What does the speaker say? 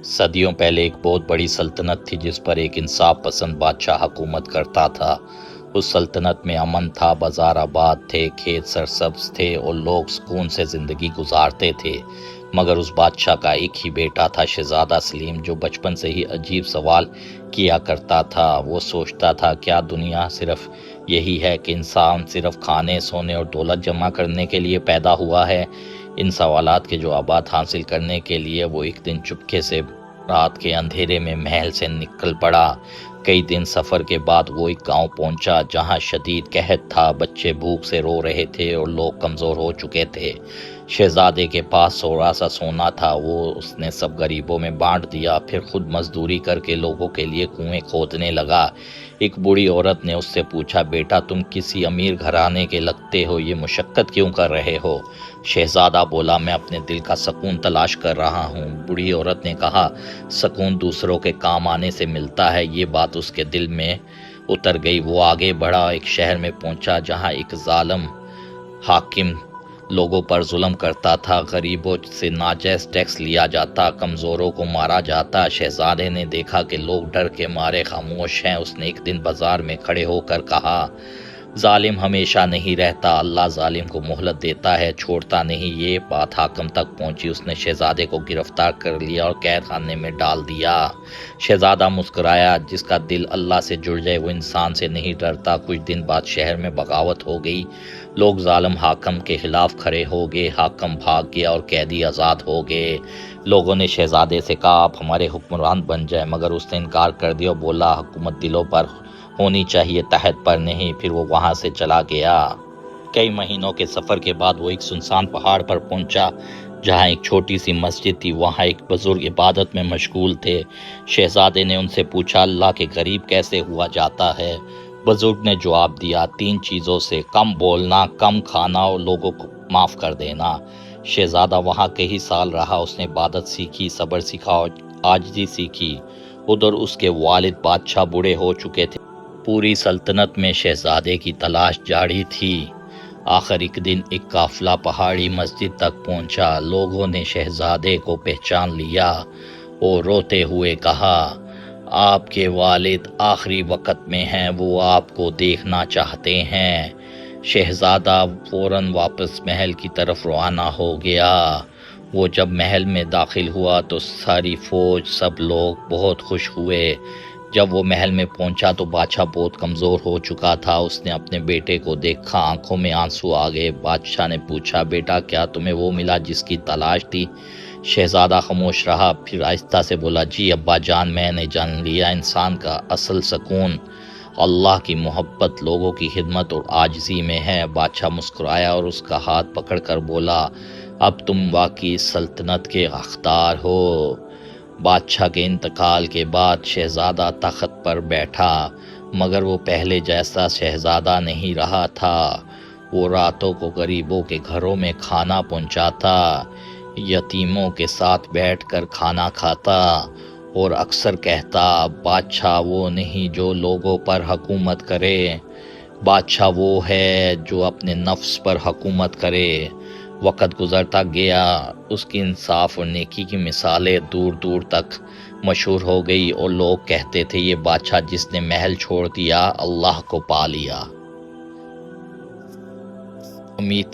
صدیوں پہلے ایک بہت بڑی سلطنت تھی جس پر ایک انصاف پسند بادشاہ حکومت کرتا تھا۔ اس سلطنت میں امن تھا، بازار آباد تھے، کھیت سرسبز تھے اور لوگ سکون سے زندگی گزارتے تھے۔ مگر اس بادشاہ کا ایک ہی بیٹا تھا، شہزادہ سلیم، جو بچپن سے ہی عجیب سوال کیا کرتا تھا۔ وہ سوچتا تھا، کیا دنیا صرف یہی ہے کہ انسان صرف کھانے، سونے اور دولت جمع کرنے کے لیے پیدا ہوا ہے؟ ان سوالات کے جوابات حاصل کرنے کے لیے وہ ایک دن چپکے سے رات کے اندھیرے میں محل سے نکل پڑا۔ کئی دن سفر کے بعد وہ ایک گاؤں پہنچا جہاں شدید قحط تھا، بچے بھوک سے رو رہے تھے اور لوگ کمزور ہو چکے تھے۔ شہزادے کے پاس تھوڑا سا سونا تھا، وہ اس نے سب غریبوں میں بانٹ دیا، پھر خود مزدوری کر کے لوگوں کے لیے کنویں کھودنے لگا۔ ایک بوڑھی عورت نے اس سے پوچھا، بیٹا تم کسی امیر گھرانے کے لگتے ہو، یہ مشقت کیوں کر رہے ہو؟ شہزادہ بولا، میں اپنے دل کا سکون تلاش کر رہا ہوں۔ بوڑھی عورت نے کہا، سکون دوسروں کے کام آنے سے ملتا ہے۔ یہ بات اس کے دل میں اتر گئی۔ وہ آگے بڑھا، ایک شہر میں پہنچا جہاں ایک ظالم حاکم لوگوں پر ظلم کرتا تھا، غریبوں سے ناجائز ٹیکس لیا جاتا، کمزوروں کو مارا جاتا۔ شہزادے نے دیکھا کہ لوگ ڈر کے مارے خاموش ہیں۔ اس نے ایک دن بازار میں کھڑے ہو کر کہا، ظالم ہمیشہ نہیں رہتا، اللہ ظالم کو مہلت دیتا ہے، چھوڑتا نہیں۔ یہ بات حاکم تک پہنچی، اس نے شہزادے کو گرفتار کر لیا اور قید خانے میں ڈال دیا۔ شہزادہ مسکرایا، جس کا دل اللہ سے جڑ جائے وہ انسان سے نہیں ڈرتا۔ کچھ دن بعد شہر میں بغاوت ہو گئی، لوگ ظالم حاکم کے خلاف کھڑے ہو گئے، حاکم بھاگ گیا اور قیدی آزاد ہو گئے۔ لوگوں نے شہزادے سے کہا، آپ ہمارے حکمران بن جائیں، مگر اس نے انکار کر دیا اور بولا، حکومت دلوں پر ہونی چاہیے، تحت پر نہیں۔ پھر وہ وہاں سے چلا گیا۔ کئی مہینوں کے سفر کے بعد وہ ایک سنسان پہاڑ پر پہنچا جہاں ایک چھوٹی سی مسجد تھی۔ وہاں ایک بزرگ عبادت میں مشغول تھے۔ شہزادے نے ان سے پوچھا، اللہ کے قریب کیسے ہوا جاتا ہے؟ بزرگ نے جواب دیا، 3 چیزوں سے، کم بولنا، کم کھانا اور لوگوں کو معاف کر دینا۔ شہزادہ وہاں کئی سال رہا، اس نے عبادت سیکھی، صبر سیکھا اور عاجزی سیکھی۔ ادھر اس کے والد بادشاہ بوڑھے ہو چکے تھے۔ پوری سلطنت میں شہزادے کی تلاش جاری تھی۔ آخر ایک دن ایک قافلہ پہاڑی مسجد تک پہنچا۔ لوگوں نے شہزادے کو پہچان لیا اور روتے ہوئے کہا، آپ کے والد آخری وقت میں ہیں، وہ آپ کو دیکھنا چاہتے ہیں۔ شہزادہ فوراً واپس محل کی طرف روانہ ہو گیا۔ وہ جب محل میں داخل ہوا تو ساری فوج، سب لوگ بہت خوش ہوئے۔ جب وہ محل میں پہنچا تو بادشاہ بہت کمزور ہو چکا تھا۔ اس نے اپنے بیٹے کو دیکھا، آنکھوں میں آنسو آ گئے۔ بادشاہ نے پوچھا، بیٹا کیا تمہیں وہ ملا جس کی تلاش تھی؟ شہزادہ خاموش رہا، پھر آہستہ سے بولا، جی ابا جان، میں نے جان لیا، انسان کا اصل سکون اللہ کی محبت، لوگوں کی خدمت اور عاجزی میں ہے۔ بادشاہ مسکرایا اور اس کا ہاتھ پکڑ کر بولا، اب تم واقعی سلطنت کے حقدار ہو۔ بادشاہ کے انتقال کے بعد شہزادہ تخت پر بیٹھا، مگر وہ پہلے جیسا شہزادہ نہیں رہا تھا۔ وہ راتوں کو غریبوں کے گھروں میں کھانا پہنچاتا، یتیموں کے ساتھ بیٹھ کر کھانا کھاتا اور اکثر کہتا، بادشاہ وہ نہیں جو لوگوں پر حکومت کرے، بادشاہ وہ ہے جو اپنے نفس پر حکومت کرے۔ وقت گزرتا گیا، اس کی انصاف اور نیکی کی مثالیں دور دور تک مشہور ہو گئی اور لوگ کہتے تھے، یہ بادشاہ جس نے محل چھوڑ دیا، اللہ کو پا لیا۔ امید